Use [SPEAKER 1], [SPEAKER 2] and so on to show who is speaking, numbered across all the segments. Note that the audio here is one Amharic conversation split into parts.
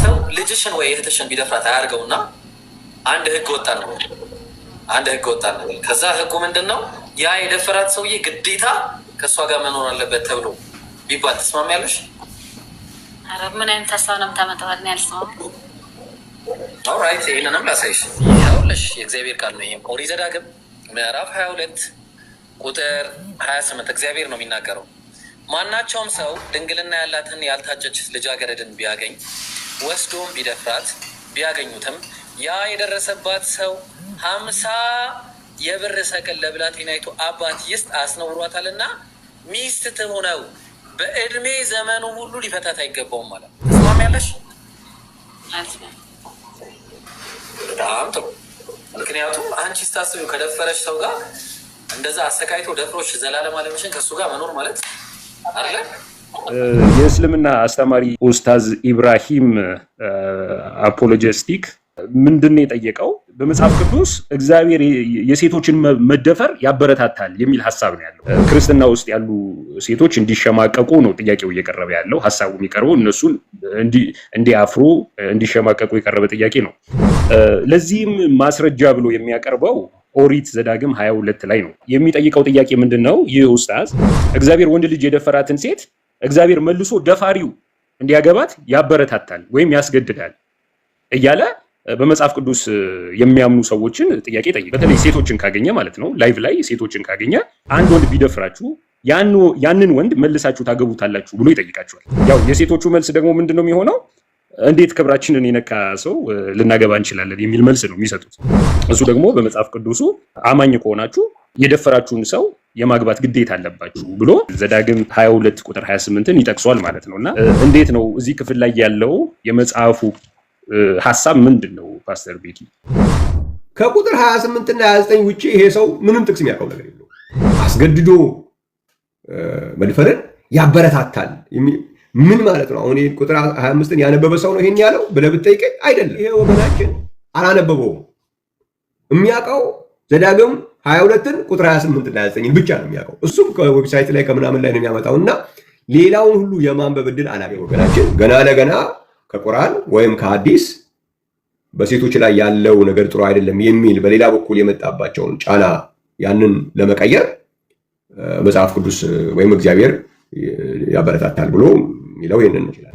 [SPEAKER 1] ሰው ልጅሽን ወይ እህትሽን ቢደፍራት አያርገውና አንድ ህግ ወጣ ነው። ከዛ ህጉ ምንድነው? ያ የደፈራት ሰውዬ ግዴታ ከሷ ጋር መኖር አለበት ተብሎ ቢባል ተስማሚያለሽ?
[SPEAKER 2] አረ ምን አይነት ሀሳብ ነው የምታመጣው? ያልሰው
[SPEAKER 1] ኦልራይት፣ ይሄንንም ላሳይሽ። ይኸውልሽ የእግዚአብሔር ቃል ነው። ይሄም ኦሪት ዘዳግም ምዕራፍ 22 ቁጥር 28 እግዚአብሔር ነው የሚናገረው። ማናቸውም ሰው ድንግልና ያላትን ያልታጨች ልጃገረድን ቢያገኝ ወስዶም ቢደፍራት ቢያገኙትም ያ የደረሰባት ሰው 50 የብር ሰቅል ለብላቴናይቱ አባት ይስጥ፣ አስነውሯታልና ሚስት ትሁነው፣ በእድሜ ዘመኑ ሁሉ ሊፈታት አይገባውም ማለት ነው። ተስማሚያለሽ? በጣም ጥሩ። ምክንያቱም አንቺ ስታስቢው ከደፈረሽ ሰው ጋር እንደዛ አሰቃይቶ ደፍሮሽ ዘላለም አለምሽን ከእሱ ጋር መኖር ማለት አለ።
[SPEAKER 3] የእስልምና አስተማሪ ኡስታዝ ኢብራሂም አፖሎጀስቲክ ምንድነው የጠየቀው? በመጽሐፍ ቅዱስ እግዚአብሔር የሴቶችን መደፈር ያበረታታል የሚል ሐሳብ ነው ያለው። ክርስትና ውስጥ ያሉ ሴቶች እንዲሸማቀቁ ነው ጥያቄው እየቀረበ ያለው። ሐሳቡ የሚቀርበው እነሱን እንዲያፍሩ እንዲሸማቀቁ የቀረበ ጥያቄ ነው። ለዚህም ማስረጃ ብሎ የሚያቀርበው ኦሪት ዘዳግም 22 ላይ ነው። የሚጠይቀው ጥያቄ ምንድነው? ይህ ኡስታዝ እግዚአብሔር ወንድ ልጅ የደፈራትን ሴት እግዚአብሔር መልሶ ደፋሪው እንዲያገባት ያበረታታል ወይም ያስገድዳል እያለ በመጽሐፍ ቅዱስ የሚያምኑ ሰዎችን ጥያቄ ጠይቅ። በተለይ ሴቶችን ካገኘ ማለት ነው፣ ላይቭ ላይ ሴቶችን ካገኘ አንድ ወንድ ቢደፍራችሁ ያንን ወንድ መልሳችሁ ታገቡታላችሁ ብሎ ይጠይቃቸዋል። ያው የሴቶቹ መልስ ደግሞ ምንድነው የሚሆነው? እንዴት ክብራችንን የነካ ሰው ልናገባ እንችላለን የሚል መልስ ነው የሚሰጡት። እሱ ደግሞ በመጽሐፍ ቅዱሱ አማኝ ከሆናችሁ የደፈራችሁን ሰው የማግባት ግዴታ አለባችሁ ብሎ ዘዳግም 22 ቁጥር 28ን ይጠቅሷል ማለት ነውና እንዴት ነው እዚህ ክፍል ላይ ያለው የመጽሐፉ ሐሳብ ምንድነው? ፓስተር ቤኪ
[SPEAKER 4] ከቁጥር 28 እና 29 ውጪ ይሄ ሰው ምንም ጥቅስ የሚያውቀው ነገር የለው። አስገድዶ መድፈርን ያበረታታል ምን ማለት ነው? አሁን ቁጥር 25ን ያነበበ ሰው ነው ይሄን ያለው ብለህ ብትጠይቀኝ አይደለም። ይሄ ወገናችን አላነበበውም። የሚያውቀው ዘዳግም 22ን ቁጥር 28 እና 29ን ብቻ ነው የሚያውቀው። እሱም ከዌብሳይት ላይ ከምናምን ላይ ነው የሚያመጣውና ሌላውን ሁሉ የማንበብ ዕድል አላገኘም። ወገናችን ገና ለገና ከቁርአን ወይም ከሐዲስ በሴቶች ላይ ያለው ነገር ጥሩ አይደለም የሚል በሌላ በኩል የመጣባቸውን ጫና ያንን ለመቀየር መጽሐፍ ቅዱስ ወይም እግዚአብሔር ያበረታታል ብሎ የሚለው ይሄንን ይችላል።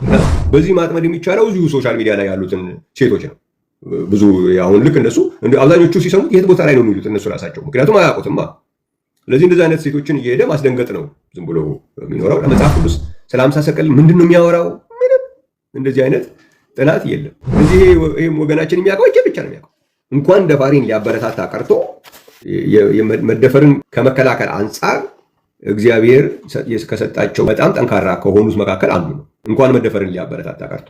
[SPEAKER 4] በዚህ ማጥመድ የሚቻለው እዚሁ ሶሻል ሚዲያ ላይ ያሉትን ሴቶች ነው። ብዙ አሁን ልክ እነሱ አብዛኞቹ ሲሰሙት የት ቦታ ላይ ነው የሚሉት እነሱ ራሳቸው፣ ምክንያቱም አያውቁትማ። ስለዚህ እንደዚህ አይነት ሴቶችን እየሄደ ማስደንገጥ ነው ዝም ብሎ የሚኖረው። መጽሐፍ ቅዱስ ስለ 50 ሰቅል ምንድን ነው የሚያወራው? ምንም እንደዚህ አይነት ጥናት የለም። እዚህ ይሄም ወገናችን የሚያውቀው እጄ ብቻ ነው የሚያውቀው። እንኳን ደፋሪን ሊያበረታታ ቀርቶ መደፈርን ከመከላከል አንጻር እግዚአብሔር ከሰጣቸው በጣም ጠንካራ ከሆኑት መካከል አንዱ ነው። እንኳን መደፈርን ሊያበረታታ ቀርቶ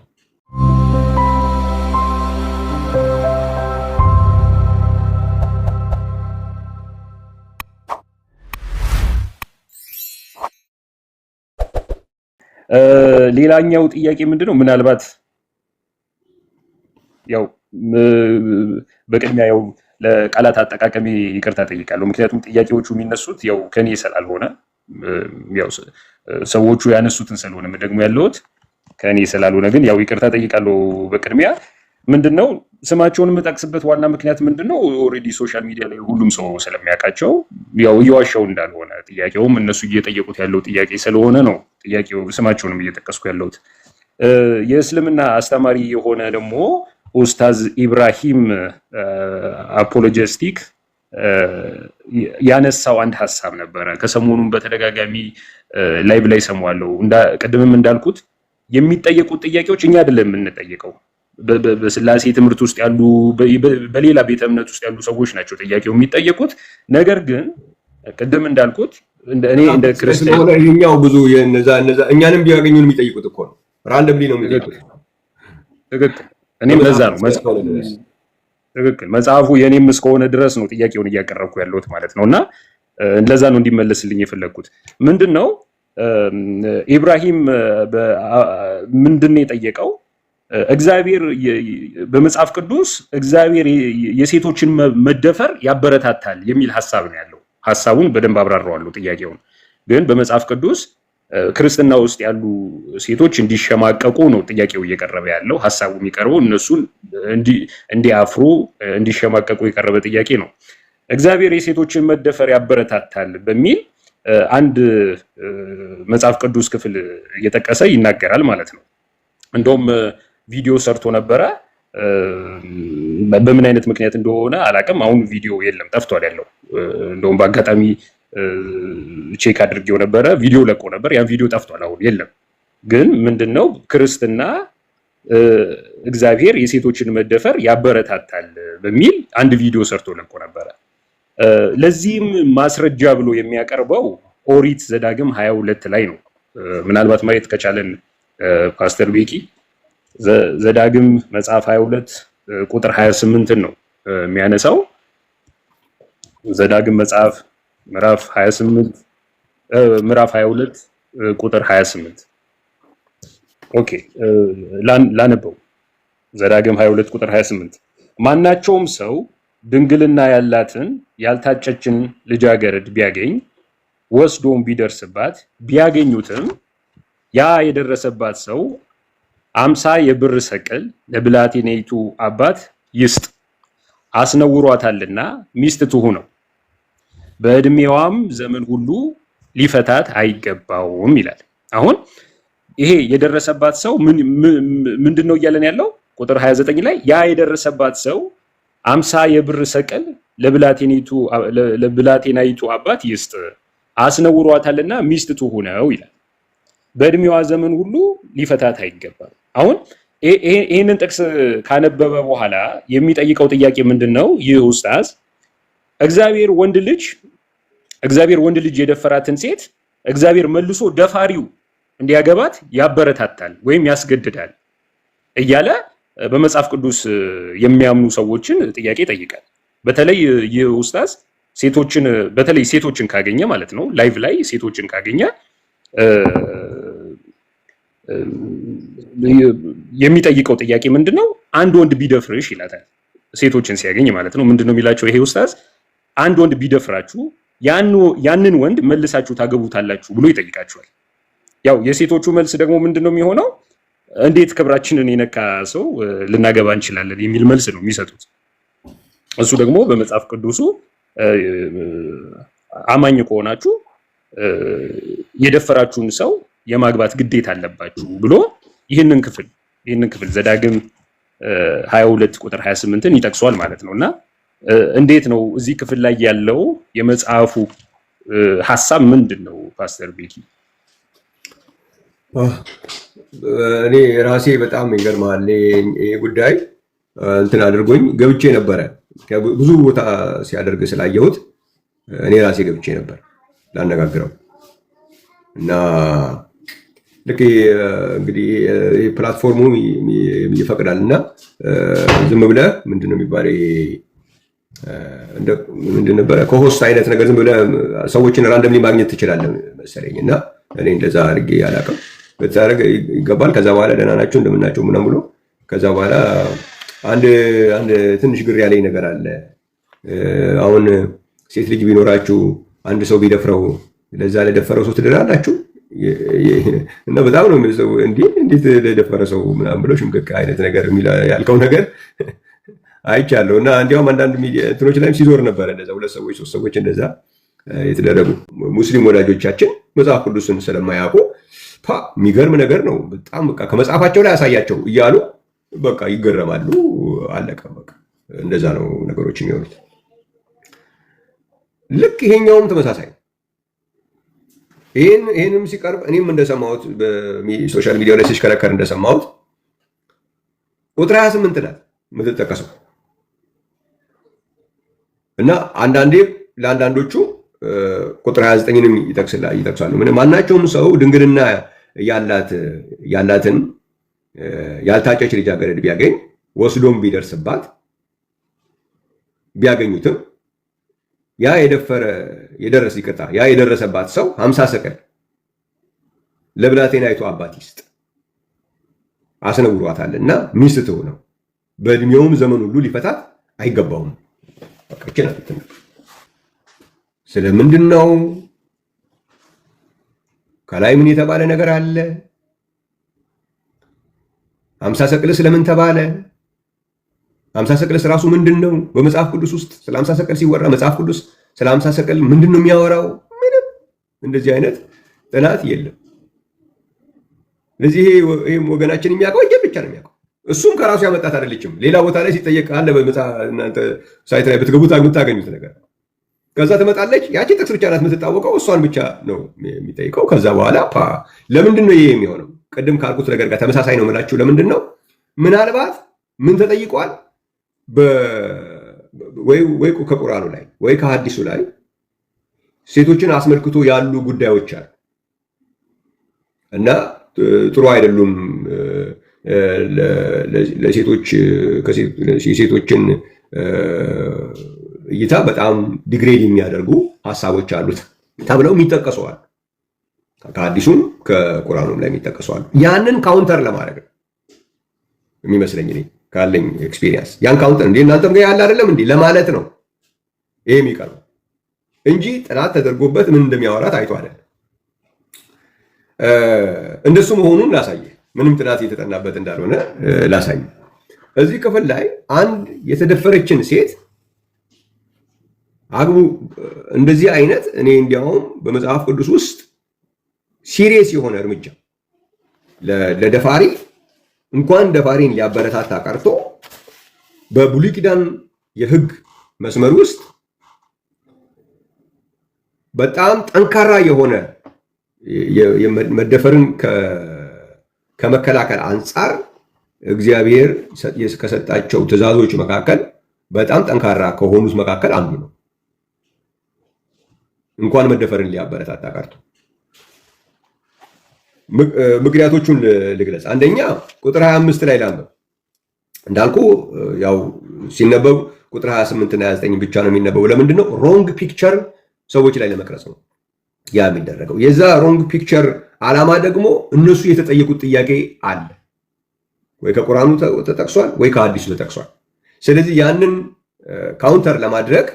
[SPEAKER 3] ሌላኛው ጥያቄ ምንድነው? ምናልባት ያው በቅድሚያ ያው ለቃላት አጠቃቀሚ ይቅርታ ጠይቃለሁ። ምክንያቱም ጥያቄዎቹ የሚነሱት ያው ከኔ ስላልሆነ ያው ሰዎቹ ያነሱትን ስለሆነ ደግሞ ያለውት ከኔ ስላልሆነ ግን ያው ይቅርታ ጠይቃለሁ። በቅድሚያ ምንድነው ስማቸውን የምጠቅስበት ዋና ምክንያት ምንድነው? ኦሬዲ ሶሻል ሚዲያ ላይ ሁሉም ሰው ስለሚያውቃቸው ያው እየዋሻው እንዳልሆነ ጥያቄውም እነሱ እየጠየቁት ያለው ጥያቄ ስለሆነ ነው ጥያቄው ስማቸውንም እየጠቀስኩ ያለሁት። የእስልምና አስተማሪ የሆነ ደግሞ ኡስታዝ ኢብራሂም አፖሎጀስቲክ ያነሳው አንድ ሐሳብ ነበረ። ከሰሞኑን በተደጋጋሚ ላይቭ ላይ ሰማዋለሁ። ቅድምም እንዳልኩት የሚጠየቁት ጥያቄዎች እኛ አይደለም የምንጠየቀው፣ በስላሴ ትምህርት ውስጥ ያሉ በሌላ ቤተ እምነት ውስጥ ያሉ ሰዎች ናቸው ጥያቄው የሚጠየቁት። ነገር ግን ቅድም እንዳልኩት እኔ እንደ ክርስቲያን
[SPEAKER 4] ይሄኛው ብዙ የነዛ እኛንም ቢያገኙን የሚጠይቁት እኮ ነው። ራንደምሊ ነው የሚጠይቁት።
[SPEAKER 3] ትክክል። እኔም ለዛ ነው ትክክል መጽሐፉ የኔም እስከሆነ ድረስ ነው ጥያቄውን እያቀረብኩ ያለሁት ማለት ነውና ለዛ ነው እንዲመለስልኝ የፈለኩት። ምንድነው ኢብራሂም ምንድነው የጠየቀው? እግዚአብሔር በመጽሐፍ ቅዱስ እግዚአብሔር የሴቶችን መደፈር ያበረታታል የሚል ሐሳብ ነው ያለው። ሐሳቡን በደንብ አብራራዋለሁ ጥያቄውን። ግን በመጽሐፍ ቅዱስ ክርስትና ውስጥ ያሉ ሴቶች እንዲሸማቀቁ ነው ጥያቄው እየቀረበ ያለው። ሀሳቡ የሚቀርበው እነሱን እንዲያፍሩ እንዲሸማቀቁ የቀረበ ጥያቄ ነው። እግዚአብሔር የሴቶችን መደፈር ያበረታታል በሚል አንድ መጽሐፍ ቅዱስ ክፍል እየጠቀሰ ይናገራል ማለት ነው። እንደውም ቪዲዮ ሰርቶ ነበረ። በምን አይነት ምክንያት እንደሆነ አላውቅም። አሁን ቪዲዮ የለም፣ ጠፍቷል ያለው። እንደውም በአጋጣሚ ቼክ አድርጌው ነበረ፣ ቪዲዮ ለቆ ነበር። ያን ቪዲዮ ጠፍቷል፣ አሁን የለም። ግን ምንድነው ክርስትና እግዚአብሔር የሴቶችን መደፈር ያበረታታል በሚል አንድ ቪዲዮ ሰርቶ ለቆ ነበረ። ለዚህም ማስረጃ ብሎ የሚያቀርበው ኦሪት ዘዳግም 22 ላይ ነው። ምናልባት ማየት ከቻለን ፓስተር ቤኪ ዘዳግም መጽሐፍ 22 ቁጥር 28 ነው የሚያነሳው። ዘዳግም መጽሐፍ ምዕራፍ 22 ቁጥር 28። ኦኬ ላነበው። ዘዳግም 22 ቁጥር 28 ማናቸውም ሰው ድንግልና ያላትን ያልታጨችን ልጃገረድ ቢያገኝ ወስዶም ቢደርስባት ቢያገኙትም ያ የደረሰባት ሰው 50 የብር ሰቅል ለብላቴናይቱ አባት ይስጥ፣ አስነውሯታልና ሚስት ትሁነው፣ በእድሜዋም ዘመን ሁሉ ሊፈታት አይገባውም ይላል። አሁን ይሄ የደረሰባት ሰው ምንድን ነው እያለን ያለው? ቁጥር 29 ላይ ያ የደረሰባት ሰው 50 የብር ሰቅል ለብላቴናይቱ አባት ይስጥ፣ አስነውሯታልና ሚስት ትሁነው ይላል። በእድሜዋ ዘመን ሁሉ ሊፈታት አይገባም። አሁን ይህንን ጥቅስ ካነበበ በኋላ የሚጠይቀው ጥያቄ ምንድን ነው? ይህ ኡስታዝ እግዚአብሔር ወንድ ልጅ የደፈራትን ሴት እግዚአብሔር መልሶ ደፋሪው እንዲያገባት ያበረታታል ወይም ያስገድዳል እያለ በመጽሐፍ ቅዱስ የሚያምኑ ሰዎችን ጥያቄ ይጠይቃል። በተለይ ይህ ኡስታዝ ሴቶችን ካገኘ ማለት ነው፣ ላይቭ ላይ ሴቶችን ካገኘ የሚጠይቀው ጥያቄ ምንድነው? አንድ ወንድ ቢደፍርሽ ይላታል። ሴቶችን ሲያገኝ ማለት ነው። ምንድነው የሚላቸው ይሄ ኡስታዝ? አንድ ወንድ ቢደፍራችሁ ያንን ወንድ መልሳችሁ ታገቡታላችሁ ብሎ ይጠይቃቸዋል። ያው የሴቶቹ መልስ ደግሞ ምንድነው የሚሆነው? እንዴት ክብራችንን የነካ ሰው ልናገባ እንችላለን የሚል መልስ ነው የሚሰጡት። እሱ ደግሞ በመጽሐፍ ቅዱሱ አማኝ ከሆናችሁ የደፈራችሁን ሰው የማግባት ግዴታ አለባችሁ ብሎ ይህንን ክፍል ዘዳግም 22 ቁጥር 28ን ይጠቅሷል ማለት ነው። እና እንዴት ነው እዚህ ክፍል ላይ ያለው የመጽሐፉ ሐሳብ ምንድን ነው ፓስተር ቤኪ?
[SPEAKER 4] እኔ ራሴ በጣም ይገርማል። ይሄ ጉዳይ እንትን አድርጎኝ ገብቼ ነበረ። ብዙ ቦታ ሲያደርግ ስላየሁት እኔ ራሴ ገብቼ ነበር ላነጋግረው እና ልክ እንግዲህ ፕላትፎርሙ ይፈቅዳል እና ዝም ብለህ ምንድነው የሚባለው ምንድን ነበረ ከሆስት አይነት ነገር ዝም ብለህ ሰዎችን ራንደምሊ ማግኘት ትችላለህ መሰለኝ። እና እኔ እንደዛ አድርጌ አላውቅም። በተሳረገ ይገባል። ከዛ በኋላ ደህና ናቸው እንደምናቸው ምናምን ብሎ ከዛ በኋላ አንድ ትንሽ ግር ያለኝ ነገር አለ። አሁን ሴት ልጅ ቢኖራችሁ አንድ ሰው ቢደፍረው ለዛ ለደፈረው ሰው ትድራላችሁ? እና በጣም ነው የሚሰው እንዴት ለደፈረ ሰው ምናምን ብሎ ሽምቅቅ አይነት ነገር ያልከው ነገር አይቻለሁ። እና እንዲያውም አንዳንድ ሚዲያ እንትኖች ላይም ሲዞር ነበረ እንደዛ 2 ሰዎች 3 ሰዎች እንደዛ የተደረጉ ሙስሊም ወዳጆቻችን መጽሐፍ ቅዱስን ስለማያውቁ የሚገርም ነገር ነው። በጣም በቃ ከመጽሐፋቸው ላይ ያሳያቸው እያሉ በቃ ይገረማሉ። አለቀ በቃ እንደዛ ነው ነገሮች የሚሆኑት። ልክ ይሄኛውም ተመሳሳይ ይሄንም ሲቀርብ እኔም እንደሰማሁት በሶሻል ሚዲያ ላይ ሲሽከረከር እንደሰማሁት ቁጥር 28 ናት የምትጠቀሰው እና አንዳንዴ ለአንዳንዶቹ ቁጥር 29ንም ይጠቅሳሉ። ማናቸውም ሰው ድንግልና ያላትን ያልታጨች ልጃገረድ ቢያገኝ ወስዶም ቢደርስባት ቢያገኙትም ያ የደረሰባት ሰው 50 ሰቅል ለብላቴናይቱ አባት ይስጥ፣ አስነውሯታልና ሚስት ትሁነው፣ በእድሜውም ዘመን ሁሉ ሊፈታት አይገባውም። ስለምንድን ነው ከላይ ምን የተባለ ነገር አለ? 50 ሰቅልስ ለምን ተባለ? 50 ሰቅልስ ራሱ ምንድን ነው? በመጽሐፍ ቅዱስ ውስጥ ስለ 50 ሰቅል ሲወራ መጽሐፍ ቅዱስ ስለ 50 ሰቅል ምንድን ነው የሚያወራው? ምንም እንደዚህ አይነት ጥናት የለም። ስለዚህ ይሄም ወገናችን የሚያውቀው እጀ ብቻ ነው የሚያውቀው። እሱም ከራሱ ያመጣት አይደለችም። ሌላ ቦታ ላይ ሲጠየቅ አለ እናንተ ሳይት ላይ ብትገቡት የምታገኙት ነገር። ከዛ ትመጣለች። ያቺ ጥቅስ ብቻ ናት የምትታወቀው። እሷን ብቻ ነው የሚጠይቀው። ከዛ በኋላ ለምንድን ነው ይሄ የሚሆነው? ቅድም ካልኩት ነገር ጋር ተመሳሳይ ነው የምላችሁ። ለምንድን ነው? ምናልባት ምን ተጠይቋል? ወይ ከቁርአኑ ላይ ወይ ከሐዲሱ ላይ ሴቶችን አስመልክቶ ያሉ ጉዳዮች አሉ እና ጥሩ አይደሉም ለሴቶች የሴቶችን እይታ በጣም ዲግሬድ የሚያደርጉ ሀሳቦች አሉት ተብለው የሚጠቀሰዋል። ከሐዲሱም ከቁርአኑም ላይ የሚጠቀሰዋል። ያንን ካውንተር ለማድረግ ነው የሚመስለኝ እኔ ካለኝ ኤክስፒሪየንስ። ያን ካውንተር እንዴ እናንተም ጋር ያለ አይደለም እንዴ ለማለት ነው ይሄ የሚቀርበው እንጂ ጥናት ተደርጎበት ምን እንደሚያወራ ታይቶ አይደለም። እንደሱ መሆኑን ላሳየ፣ ምንም ጥናት የተጠናበት እንዳልሆነ ላሳየ። እዚህ ክፍል ላይ አንድ የተደፈረችን ሴት አግቡ እንደዚህ አይነት እኔ እንዲያውም በመጽሐፍ ቅዱስ ውስጥ ሲሪየስ የሆነ እርምጃ ለደፋሪ እንኳን ደፋሪን ሊያበረታታ ቀርቶ በብሉይ ኪዳን የሕግ መስመር ውስጥ በጣም ጠንካራ የሆነ መደፈርን ከመከላከል አንጻር እግዚአብሔር ከሰጣቸው ትእዛዞች መካከል በጣም ጠንካራ ከሆኑት መካከል አንዱ ነው። እንኳን መደፈርን ሊያበረታታ ቀርቶ ምክንያቶቹን ልግለጽ። አንደኛ ቁጥር 25 ላይ ላንበብ። እንዳልኩ ያው ሲነበብ ቁጥር 28 እና 29 ብቻ ነው የሚነበበው። ለምንድን ነው? ሮንግ ፒክቸር ሰዎች ላይ ለመቅረጽ ነው ያ የሚደረገው። የዛ ሮንግ ፒክቸር ዓላማ ደግሞ እነሱ የተጠየቁት ጥያቄ አለ ወይ ከቁርአኑ ተጠቅሷል ወይ ከሐዲሱ ተጠቅሷል። ስለዚህ ያንን ካውንተር ለማድረግ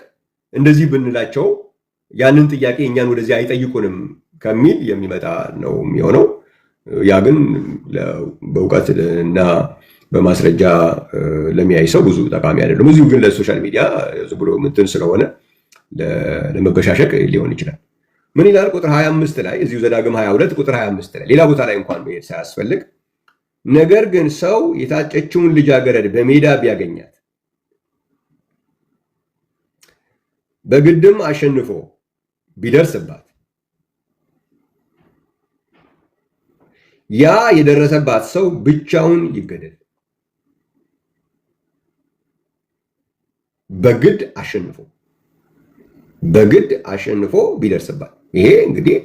[SPEAKER 4] እንደዚህ ብንላቸው ያንን ጥያቄ እኛን ወደዚህ አይጠይቁንም ከሚል የሚመጣ ነው የሚሆነው። ያ ግን በእውቀት እና በማስረጃ ለሚያይ ሰው ብዙ ጠቃሚ አይደለም። እዚሁ ግን ለሶሻል ሚዲያ ዝም ብሎ ምንትን ስለሆነ ለመበሻሸቅ ሊሆን ይችላል። ምን ይላል? ቁጥር 25 ላይ እዚሁ ዘዳግም 22 ቁጥር 25 ላይ ሌላ ቦታ ላይ እንኳን መሄድ ሳያስፈልግ፣ ነገር ግን ሰው የታጨችውን ልጃገረድ በሜዳ ቢያገኛት በግድም አሸንፎ ቢደርስባት ያ የደረሰባት ሰው ብቻውን ይገደል። በግድ አሸንፎ ቢደርስባት። ይሄ እንግዲህ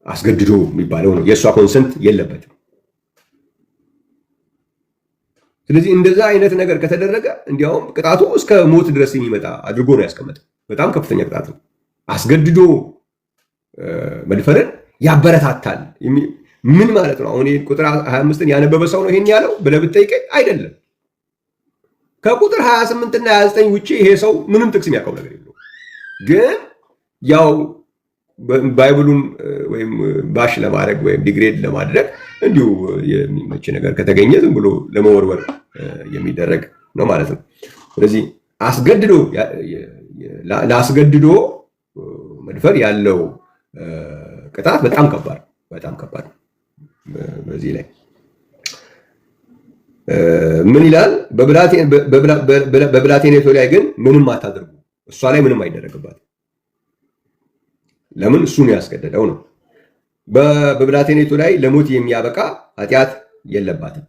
[SPEAKER 4] አስገድዶ የሚባለው ነው። የእሷ ኮንሰንት የለበትም። ስለዚህ እንደዛ አይነት ነገር ከተደረገ እንዲያውም ቅጣቱ እስከ ሞት ድረስ የሚመጣ አድርጎ ነው ያስቀመጠው። በጣም ከፍተኛ ቅጣት ነው። አስገድዶ መድፈርን ያበረታታል። ምን ማለት ነው? አሁን ቁጥር 25ን ያነበበ ሰው ነው ይሄን ያለው ብለህ ብትጠይቀኝ አይደለም። ከቁጥር 28 እና 29 ውጪ ይሄ ሰው ምንም ጥቅስ የሚያውቀው ነገር የለው። ግን ያው ባይብሉን ወይም ባሽ ለማድረግ ወይም ዲግሬድ ለማድረግ እንዲሁ የሚመች ነገር ከተገኘ ዝም ብሎ ለመወርወር የሚደረግ ነው ማለት ነው። ስለዚህ ለአስገድዶ መድፈር ያለው ቅጣት በጣም ከባድ ነው። በዚህ ላይ ምን ይላል? በብላቴኔቱ ላይ ግን ምንም አታደርጉ። እሷ ላይ ምንም አይደረግባት። ለምን? እሱ ነው ያስገደደው ነው። በብላቴኔቱ ላይ ለሞት የሚያበቃ ኃጢአት የለባትም።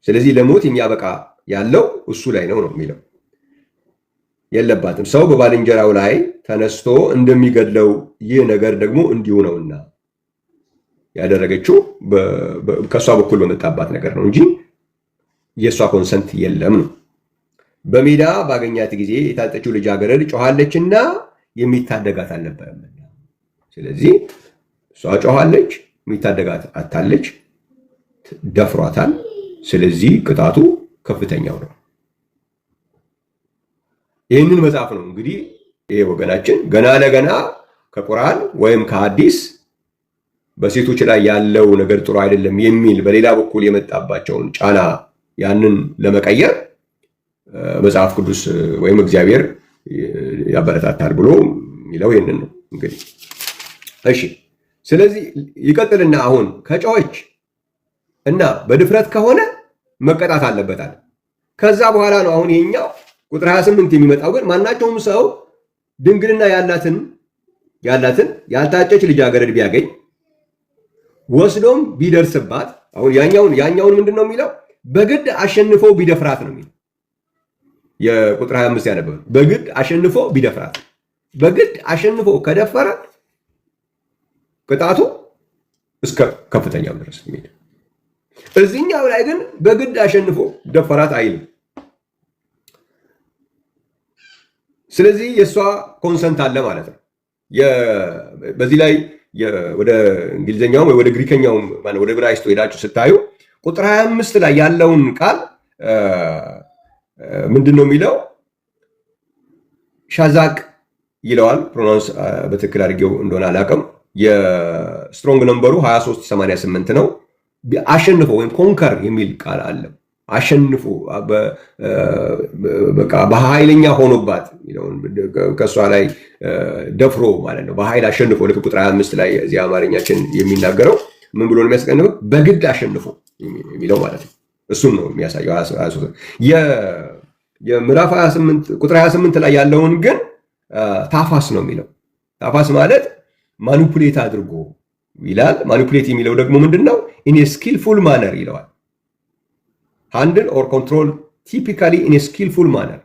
[SPEAKER 4] ስለዚህ ለሞት የሚያበቃ ያለው እሱ ላይ ነው የሚለው የለባትም። ሰው በባልንጀራው ላይ ተነስቶ እንደሚገድለው ይህ ነገር ደግሞ እንዲሁ ነውና ያደረገችው ከእሷ በኩል በመጣባት ነገር ነው እንጂ የእሷ ኮንሰንት የለም ነው። በሜዳ ባገኛት ጊዜ የታጠችው ልጃገረድ ጮኻለችና የሚታደጋት አልነበረም። ስለዚህ እሷ ጮኻለች፣ የሚታደጋት አታለች፣ ደፍሯታል። ስለዚህ ቅጣቱ ከፍተኛው ነው። ይህንን መጽሐፍ ነው እንግዲህ ይሄ ወገናችን ገና ለገና ከቁርአን ወይም ከሐዲስ በሴቶች ላይ ያለው ነገር ጥሩ አይደለም የሚል በሌላ በኩል የመጣባቸውን ጫና ያንን ለመቀየር መጽሐፍ ቅዱስ ወይም እግዚአብሔር ያበረታታል ብሎ የሚለው ይሄንን ነው እንግዲህ። እሺ ስለዚህ ይቀጥልና አሁን ከጮኸች እና በድፍረት ከሆነ መቀጣት አለበታል። ከዛ በኋላ ነው አሁን ይሄኛው ቁጥር 28 የሚመጣው። ግን ማናቸውም ሰው ድንግልና ያላትን ያልታጨች ልጃገረድ ቢያገኝ ወስዶም ቢደርስባት፣ አሁን ያኛውን ምንድን ነው የሚለው? በግድ አሸንፎ ቢደፍራት ነው የሚለው። የቁጥር 25 ያነበበ በግድ አሸንፎ ቢደፍራት፣ በግድ አሸንፎ ከደፈረ ቅጣቱ እስከ ከፍተኛው ድረስ የሚሄድ። እዚህኛው ላይ ግን በግድ አሸንፎ ደፈራት አይልም። ስለዚህ የእሷ ኮንሰንት አለ ማለት ነው። በዚህ ላይ ወደ እንግሊዝኛውም ወደ ግሪከኛውም ወደ ዕብራይስጡ ሄዳችሁ ስታዩ ቁጥር 25 ላይ ያለውን ቃል ምንድን ነው የሚለው? ሻዛቅ ይለዋል። ፕሮናንስ በትክክል አድርጌው እንደሆነ አላውቅም። የስትሮንግ ነምበሩ 2388 ነው። አሸንፎ ወይም ኮንከር የሚል ቃል አለ። አሸንፎ በቃ በኃይለኛ ሆኖባት ከእሷ ላይ ደፍሮ ማለት ነው። በኃይል አሸንፎ ልክ ቁጥር 25 ላይ እዚህ አማርኛችን የሚናገረው ምን ብሎ ነው የሚያስቀንበው? በግድ አሸንፎ የሚለው ማለት ነው። እሱን ነው የሚያሳየው። የምዕራፍ 28 ቁጥር 28 ላይ ያለውን ግን ታፋስ ነው የሚለው። ታፋስ ማለት ማኒፑሌት አድርጎ ይላል። ማኒፑሌት የሚለው ደግሞ ምንድን ነው? ኢን ስኪልፉል ማነር ይለዋል። ሃንድል ኦር ኮንትሮል ቲፒካሊ ኢን ስኪልፉል ማነር።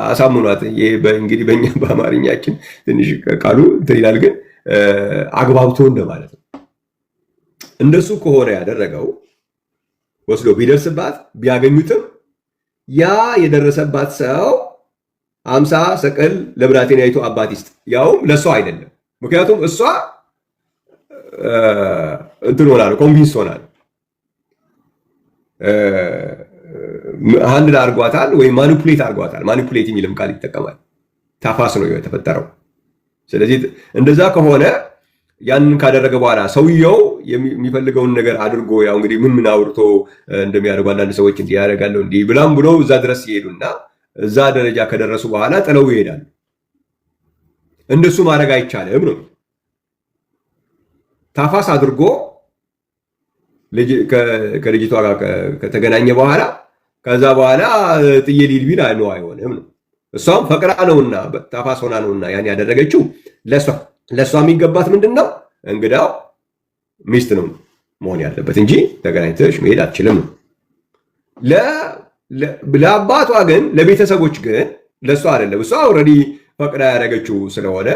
[SPEAKER 4] አሳምኗት። እንግዲህ በእኛ በአማርኛችን ትንሽ ቃሉ እንትን ይላል፣ ግን አግባብቶ እንደማለት ነው። እንደሱ ከሆነ ያደረገው ወስዶ ቢደርስባት ቢያገኙትም ያ የደረሰባት ሰው 50 ሰቅል ለብላቴናይቱ አባት ይስጥ፣ ያውም ለእሷ አይደለም። ምክንያቱም እሷ እንትን ሆናል፣ ኮንቪንስ ሆናል፣ ሃንድል አድርጓታል ወይም ማኒፑሌት አድርጓታል። ማኒፑሌት የሚልም ቃል ይጠቀማል። ታፋስ ነው የተፈጠረው። ስለዚህ እንደዛ ከሆነ ያንን ካደረገ በኋላ ሰውየው የሚፈልገውን ነገር አድርጎ ያው እንግዲህ ምን አውርቶ እንደሚያደርጉ አንዳንድ ሰዎች እንዲህ ያደርጋለሁ እንዲህ ብላም ብሎ እዛ ድረስ ይሄዱና እዛ ደረጃ ከደረሱ በኋላ ጥለው ይሄዳሉ። እንደሱ ማድረግ አይቻልም ነው። ታፋስ አድርጎ ከልጅቷ ጋር ከተገናኘ በኋላ ከዛ በኋላ ጥዬ ሊል ቢል አይሆንም ነው። እሷም ፈቅራ ነውና ታፋስ ሆና ነውና ያን ያደረገችው ለእሷ የሚገባት ምንድን ነው? እንግዳው ሚስት ነው መሆን ያለበት እንጂ ተገናኝተሽ መሄድ አትችልም ነው። ለአባቷ ግን ለቤተሰቦች ግን ለእሷ አይደለም። እሷ ኦልሬዲ ፈቅዳ ያደረገችው ስለሆነ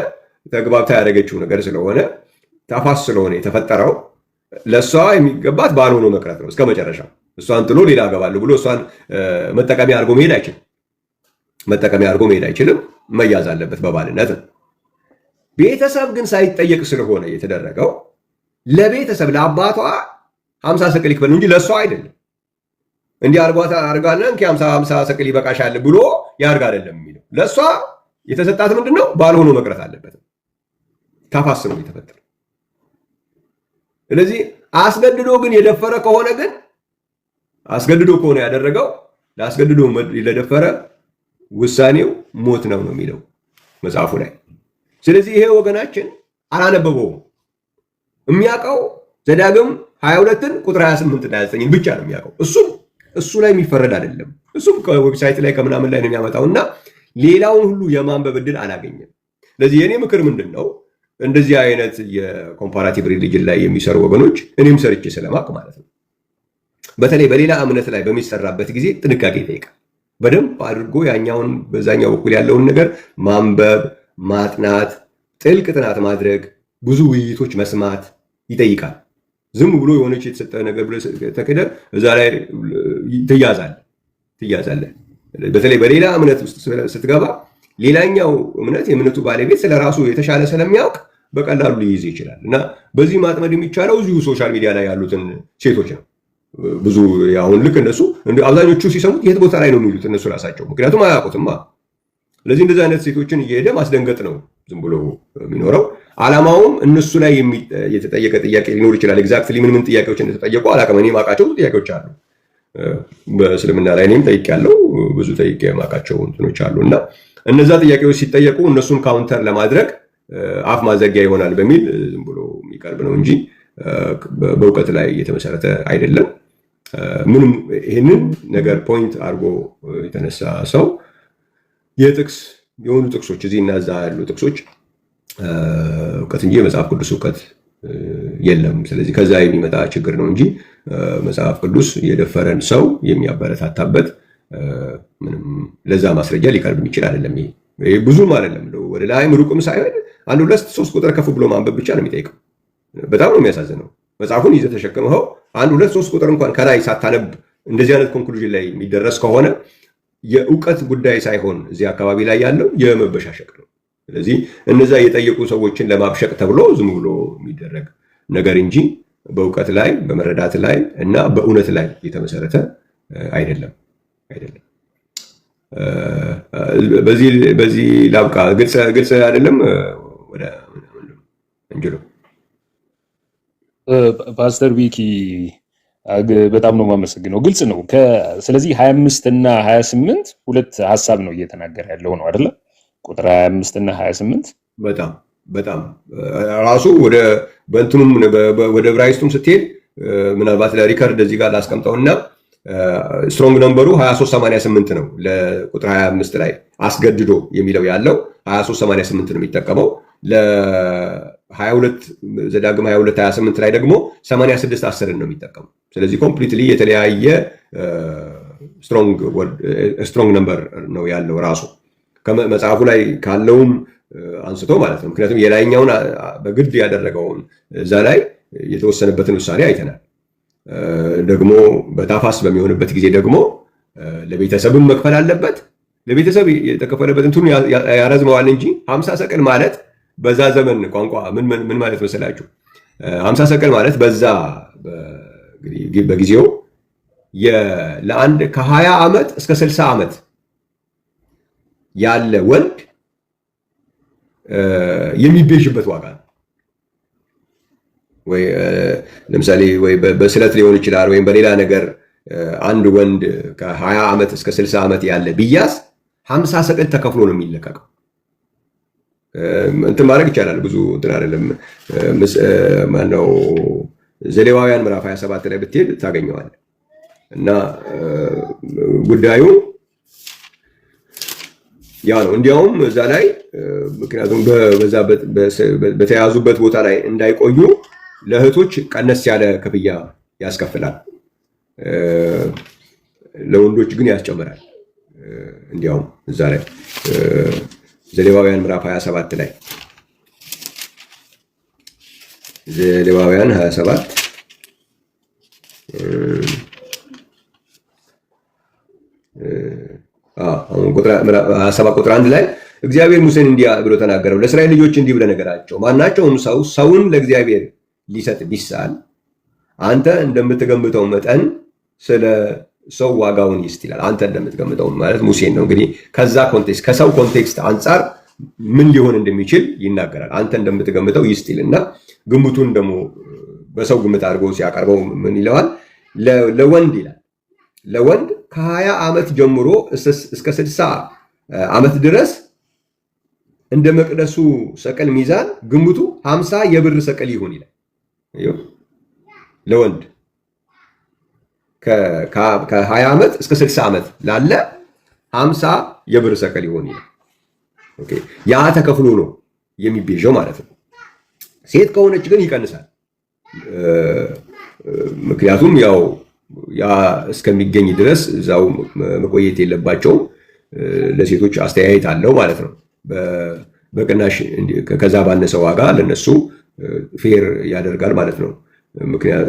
[SPEAKER 4] ተግባብታ ያደረገችው ነገር ስለሆነ ታፋስ ስለሆነ የተፈጠረው ለእሷ የሚገባት ባል ሆኖ መቅረት ነው እስከ መጨረሻ። እሷን ጥሎ ሌላ አገባለሁ ብሎ እሷን መጠቀሚያ አድርጎ መሄድ አይችልም። መጠቀሚያ አድርጎ መሄድ አይችልም። መያዝ አለበት በባልነት ነው። ቤተሰብ ግን ሳይጠየቅ ስለሆነ የተደረገው ለቤተሰብ ለአባቷ 50 ሰቅል ይክፈል እንጂ ለእሷ አይደለም። እንዲህ አድርጋለን 50 ሰቅል ይበቃሻል ብሎ ያርግ አይደለም የሚለው። ለእሷ የተሰጣት ምንድን ነው? ባል ሆኖ መቅረት አለበት። ታፋስ ነው የተፈጠረው። ስለዚህ አስገድዶ ግን የደፈረ ከሆነ ግን አስገድዶ ከሆነ ያደረገው ለአስገድዶ ለደፈረ ውሳኔው ሞት ነው የሚለው መጽሐፉ ላይ። ስለዚህ ይሄ ወገናችን አላነበበውም። የሚያውቀው ዘዳግም 22ን ቁጥር 28 እና 29 ብቻ ነው የሚያውቀው። እሱ ላይ የሚፈረድ አይደለም። እሱም ከዌብሳይት ላይ ከምናምን ላይ ነው የሚያመጣውና ሌላውን ሁሉ የማንበብ ዕድል አላገኘም። ስለዚህ የኔ ምክር ምንድን ነው? እንደዚህ አይነት የኮምፓራቲቭ ሪሊጅን ላይ የሚሰሩ ወገኖች እኔም ሰርቼ ስለማቅ ማለት ነው፣ በተለይ በሌላ እምነት ላይ በሚሰራበት ጊዜ ጥንቃቄ ይጠይቃል። በደንብ አድርጎ ያኛውን በዛኛው በኩል ያለውን ነገር ማንበብ፣ ማጥናት፣ ጥልቅ ጥናት ማድረግ፣ ብዙ ውይይቶች መስማት ይጠይቃል። ዝም ብሎ የሆነች የተሰጠ ነገር ብለህ ተከደ እዛ ላይ ትያዛለህ። በተለይ በሌላ እምነት ውስጥ ስትገባ ሌላኛው እምነት የእምነቱ ባለቤት ስለራሱ የተሻለ ስለሚያውቅ በቀላሉ ሊይዝ ይችላል እና በዚህ ማጥመድ የሚቻለው እዚሁ ሶሻል ሚዲያ ላይ ያሉትን ሴቶች ነው። ብዙ አሁን ልክ እነሱ አብዛኞቹ ሲሰሙት የት ቦታ ላይ ነው የሚሉት እነሱ ራሳቸው፣ ምክንያቱም አያውቁትማ። ስለዚህ እንደዚህ አይነት ሴቶችን እየሄደ ማስደንገጥ ነው ዝም ብሎ የሚኖረው። ዓላማውም እነሱ ላይ የተጠየቀ ጥያቄ ሊኖር ይችላል። ኤግዛክትሊ ምን ጥያቄዎች እንደተጠየቁ አላውቅም። እኔ የማውቃቸው ጥያቄዎች አሉ በእስልምና ላይ እኔም ጠይቄያለሁ። ብዙ ጠይቄ የማውቃቸው እንትኖች አሉ እና እነዛ ጥያቄዎች ሲጠየቁ እነሱን ካውንተር ለማድረግ አፍ ማዘጊያ ይሆናል በሚል ዝም ብሎ የሚቀርብ ነው እንጂ በእውቀት ላይ የተመሰረተ አይደለም። ምንም ይህንን ነገር ፖይንት አድርጎ የተነሳ ሰው የሆኑ ጥቅሶች እዚህ እና እዛ ያሉ ጥቅሶች እውቀት እንጂ የመጽሐፍ ቅዱስ እውቀት የለም። ስለዚህ ከዛ የሚመጣ ችግር ነው እንጂ መጽሐፍ ቅዱስ የደፈረን ሰው የሚያበረታታበት ምንም ለዛ ማስረጃ ሊቀርብ የሚችል አይደለም። ይሄ ብዙም አይደለም፣ ወደ ላይም ሩቅም ሳይሆን 1 2 3 ቁጥር ከፍ ብሎ ማንበብ ብቻ ነው የሚጠይቀው። በጣም ነው የሚያሳዝነው። መጽሐፉን ይዘህ ተሸክመው 1 2 3 ቁጥር እንኳን ከላይ ሳታነብ እንደዚህ አይነት ኮንክሉዥን ላይ የሚደረስ ከሆነ የእውቀት ጉዳይ ሳይሆን እዚህ አካባቢ ላይ ያለው የመበሻሸቅ ነው። ስለዚህ እነዛ የጠየቁ ሰዎችን ለማብሸቅ ተብሎ ዝም ብሎ የሚደረግ ነገር እንጂ በእውቀት ላይ በመረዳት ላይ እና በእውነት ላይ የተመሰረተ አይደለም። በዚህ ላብቃ። ግልጽ አይደለም ወደ እንጅሎ
[SPEAKER 3] ፓስተር ቢኪ በጣም ነው የማመሰግነው። ግልጽ ነው። ስለዚህ 25 እና 28 ሁለት ሐሳብ ነው እየተናገረ ያለው ነው አይደለ? ቁጥር 25 እና 28
[SPEAKER 4] በጣም ራሱ ወደ በእንትኑም ወደ ዕብራይስጡም ስትሄድ ምናልባት ለሪከርድ እዚህ ጋር ላስቀምጠውና ስትሮንግ ነምበሩ 2388 ነው። ለቁጥር 25 ላይ አስገድዶ የሚለው ያለው 2388 ነው የሚጠቀመው። ለ22 ዘዳግም 22 28 ላይ ደግሞ 86 10 ነው የሚጠቀመው። ስለዚህ ኮምፕሊትሊ የተለያየ ስትሮንግ ነምበር ነው ያለው ራሱ ከመጽሐፉ ላይ ካለውም አንስቶ ማለት ነው። ምክንያቱም የላይኛውን በግድ ያደረገውን እዛ ላይ የተወሰነበትን ውሳኔ አይተናል። ደግሞ በታፋስ በሚሆንበት ጊዜ ደግሞ ለቤተሰብም መክፈል አለበት። ለቤተሰብ የተከፈለበት እንትኑ ያረዝመዋል እንጂ 50 ሰቅል ማለት በዛ ዘመን ቋንቋ ምን ማለት መሰላችሁ? 50 ሰቅል ማለት በዛ በጊዜው ለአንድ ከ20 ዓመት እስከ 60 ዓመት ያለ ወንድ የሚቤዥበት ዋጋ ነው። ወይ ለምሳሌ ወይ በስለት ሊሆን ይችላል ወይም በሌላ ነገር አንድ ወንድ ከ20 ዓመት እስከ 60 ዓመት ያለ ቢያዝ 50 ሰቅል ተከፍሎ ነው የሚለቀቀው። እንትን ማድረግ ይቻላል። ብዙ እንትን አይደለም። ማነው ዘሌዋውያን ምዕራፍ 27 ላይ ብትሄድ ታገኘዋለህ። እና ጉዳዩ ያ ነው። እንዲያውም እዛ ላይ ምክንያቱም በዛ በተያዙበት ቦታ ላይ እንዳይቆዩ ለእህቶች ቀነስ ያለ ክፍያ ያስከፍላል፣ ለወንዶች ግን ያስጨምራል። እንዲያውም እዛ ላይ ዘሌዋውያን ምዕራፍ 27 ላይ ዘሌዋውያን 27 ቁጥር 1 ላይ እግዚአብሔር ሙሴን እንዲህ ብሎ ተናገረው፣ ለእስራኤል ልጆች እንዲህ ብለህ ንገራቸው፣ ማናቸውም ሰው ሰውን ለእግዚአብሔር ሊሰጥ ቢሳል አንተ እንደምትገምተው መጠን ስለ ሰው ዋጋውን ይስጥ ይላል። አንተ እንደምትገምተው ማለት ሙሴን ነው እንግዲህ። ከዛ ኮንቴክስት ከሰው ኮንቴክስት አንጻር ምን ሊሆን እንደሚችል ይናገራል። አንተ እንደምትገምተው ይስጥ ይልና ግምቱን ደግሞ በሰው ግምት አድርጎ ሲያቀርበው ምን ይለዋል? ለወንድ ይላል። ለወንድ ከ20 ዓመት ጀምሮ እስከ 60 ዓመት ድረስ እንደ መቅደሱ ሰቀል ሚዛን ግምቱ 50 የብር ሰቀል ይሁን ይላል። ለወንድ ከ20 ዓመት እስከ 60 ዓመት ላለ 50 የብር ሰቀል ይሆን ይላል። ኦኬ፣ ያ ተከፍሎ ነው የሚቤዠው ማለት ነው። ሴት ከሆነች ግን ይቀንሳል። ምክንያቱም ያው ያ እስከሚገኝ ድረስ እዛው መቆየት የለባቸውም። ለሴቶች አስተያየት አለው ማለት ነው። በቅናሽ ከዛ ባነሰ ዋጋ ለነሱ ፌር ያደርጋል ማለት ነው። ምክንያት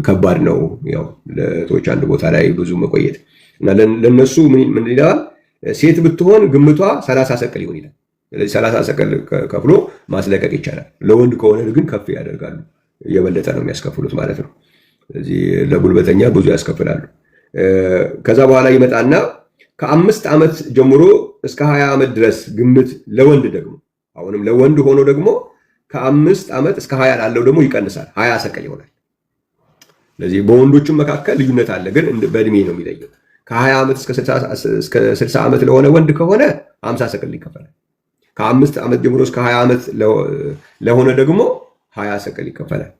[SPEAKER 4] ከባድ ነው ያው ለቶች አንድ ቦታ ላይ ብዙ መቆየት እና ለነሱ ምን ይላል? ሴት ብትሆን ግምቷ 30 ሰቅል ይሆን ይላል። ስለዚህ 30 ሰቅል ከፍሎ ማስለቀቅ ይቻላል። ለወንድ ከሆነ ግን ከፍ ያደርጋሉ፣ የበለጠ ነው የሚያስከፍሉት ማለት ነው። ስለዚህ ለጉልበተኛ ብዙ ያስከፍላሉ። ከዛ በኋላ ይመጣና ከ5 ዓመት ጀምሮ እስከ 20 ዓመት ድረስ ግምት ለወንድ ደግሞ አሁንም ለወንድ ሆኖ ደግሞ ከ5 ዓመት እስከ 20 ላለው ደግሞ ይቀንሳል፣ 20 ሰቅል ይሆናል። ስለዚህ በወንዶችም መካከል ልዩነት አለ፣ ግን በእድሜ ነው የሚለየው። ከ20 ዓመት እስከ 60 ዓመት ለሆነ ወንድ ከሆነ 50 ሰቅል ይከፈላል። ከ5 ዓመት ጀምሮ እስከ 20 ዓመት ለሆነ ደግሞ 20 ሰቅል ይከፈላል።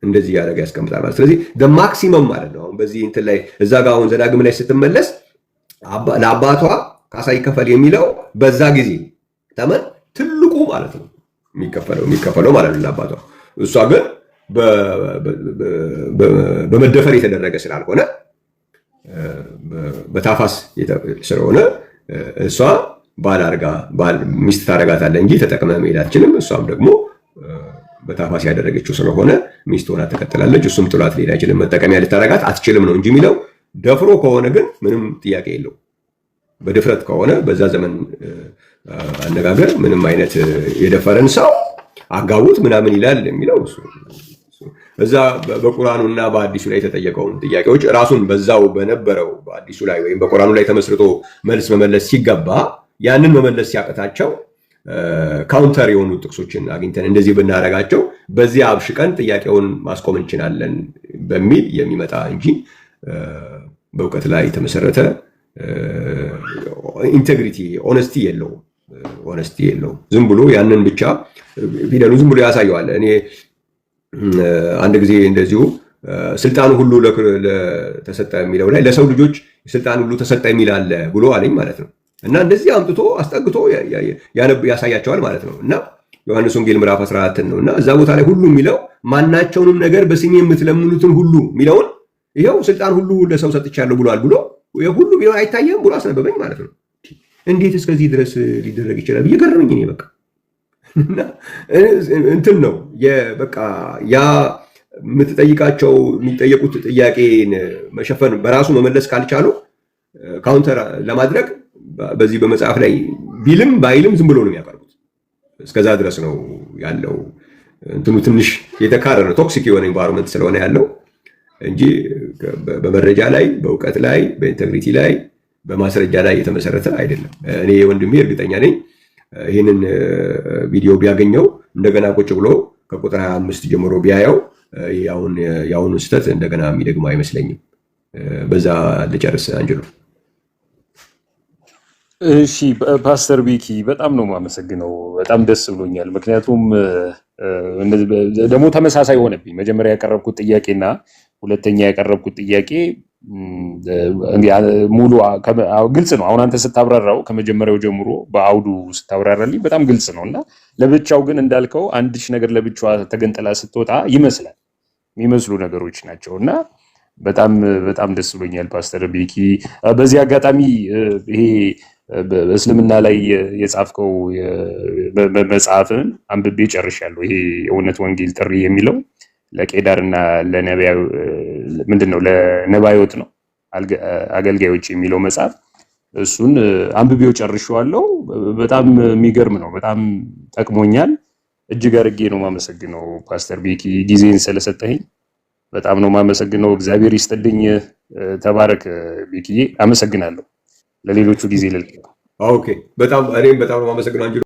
[SPEAKER 4] እንደዚህ ያደረገ ያስቀምጣል ማለት። ስለዚህ ማክሲመም ማለት ነው። አሁን በዚህ እንትን ላይ እዛ ጋር አሁን ዘዳግም ላይ ስትመለስ ለአባቷ ካሳ ይከፈል የሚለው በዛ ጊዜ ተመን ትልቁ ማለት ነው የሚከፈለው ማለት ነው ለአባቷ። እሷ ግን በመደፈር የተደረገ ስላልሆነ በታፋስ ስለሆነ እሷ ሚስት ታረጋታለህ እንጂ ተጠቅመህ መሄድ አትችልም። እሷም ደግሞ በታፋስ ያደረገችው ስለሆነ ሚስት ሆና ትቀጥላለች። እሱም ጥሏት ሊሄድ አይችልም። መጠቀሚያ ልታረጋት አትችልም ነው እንጂ የሚለው። ደፍሮ ከሆነ ግን ምንም ጥያቄ የለው። በድፍረት ከሆነ በዛ ዘመን አነጋገር ምንም አይነት የደፈረን ሰው አጋቡት ምናምን ይላል የሚለው እዛ በቁርአኑና በአዲሱ ላይ የተጠየቀውን ጥያቄዎች ራሱን በዛው በነበረው በአዲሱ ላይ ወይም በቁርአኑ ላይ ተመስርቶ መልስ መመለስ ሲገባ ያንን መመለስ ሲያቀታቸው ካውንተር የሆኑ ጥቅሶችን አግኝተን እንደዚህ ብናረጋቸው በዚህ አብሽቀን ጥያቄውን ማስቆም እንችላለን በሚል የሚመጣ እንጂ በእውቀት ላይ የተመሰረተ ኢንቴግሪቲ ኦነስቲ የለውም። ዝም ብሎ ያንን ብቻ ፊደሉ ዝም ብሎ ያሳየዋል። እኔ አንድ ጊዜ እንደዚሁ ስልጣኑ ሁሉ ተሰጠ የሚለው ላይ ለሰው ልጆች ስልጣን ሁሉ ተሰጠ የሚል አለ ብሎ አለኝ ማለት ነው። እና እንደዚህ አምጥቶ አስጠግቶ ያሳያቸዋል ማለት ነው። እና ዮሐንስ ወንጌል ምዕራፍ 14 ነው። እና እዛ ቦታ ላይ ሁሉ የሚለው ማናቸውንም ነገር በስሜ የምትለምኑትን ሁሉ የሚለውን ይኸው ስልጣን ሁሉ ለሰው ሰጥቻለሁ ብሏል ብሎ ሁሉ ቢሆን አይታየም ብሎ አስነበበኝ ማለት ነው። እንዴት እስከዚህ ድረስ ሊደረግ ይችላል ብዬ ገረመኝ። እኔ በቃ እንትን ነው በቃ ያ የሚጠየቁት ጥያቄን መሸፈን በራሱ መመለስ ካልቻሉ ካውንተር ለማድረግ በዚህ በመጽሐፍ ላይ ቢልም ባይልም ዝም ብሎ ነው የሚያቀርቡት። እስከዛ ድረስ ነው ያለው። እንትኑ ትንሽ የተካረረ ቶክሲክ የሆነ ኢንቫይሮንመንት ስለሆነ ያለው እንጂ በመረጃ ላይ በእውቀት ላይ በኢንቴግሪቲ ላይ በማስረጃ ላይ የተመሰረተ አይደለም። እኔ ወንድሜ እርግጠኛ ነኝ ይህንን ቪዲዮ ቢያገኘው እንደገና ቁጭ ብሎ ከቁጥር 25 ጀምሮ ቢያየው የአሁኑ ስህተት እንደገና የሚደግመው አይመስለኝም። በዛ ልጨርስ አንጅሉ።
[SPEAKER 3] እሺ ፓስተር ቤኪ በጣም ነው የማመሰግነው። በጣም ደስ ብሎኛል። ምክንያቱም ደግሞ ተመሳሳይ ሆነብኝ። መጀመሪያ ያቀረብኩት ጥያቄና ሁለተኛ ያቀረብኩት ጥያቄ ሙሉ ግልጽ ነው። አሁን አንተ ስታብራራው ከመጀመሪያው ጀምሮ በአውዱ ስታብራራልኝ በጣም ግልጽ ነው እና ለብቻው ግን እንዳልከው አንድሽ ነገር ለብቻዋ ተገንጥላ ስትወጣ ይመስላል የሚመስሉ ነገሮች ናቸው እና በጣም ደስ ብሎኛል ፓስተር ቤኪ። በዚህ አጋጣሚ ይሄ በእስልምና ላይ የጻፍከው መጽሐፍን አንብቤ ጨርሻለሁ። ይሄ የእውነት ወንጌል ጥሪ የሚለው ለቄዳርና ለነባዮት ነው አገልጋዮች የሚለው መጽሐፍ እሱን አንብቤው ጨርሼዋለሁ። በጣም የሚገርም ነው። በጣም ጠቅሞኛል። እጅግ አድርጌ ነው የማመሰግነው ፓስተር ቤኪ ጊዜን ስለሰጠኝ በጣም ነው የማመሰግነው። እግዚአብሔር ይስጥልኝ። ተባረክ ቤኪዬ። አመሰግናለሁ። ለሌሎቹ ጊዜ ልልቅ።
[SPEAKER 4] ኦኬ። እኔም በጣም ነው የማመሰግነው አንቺ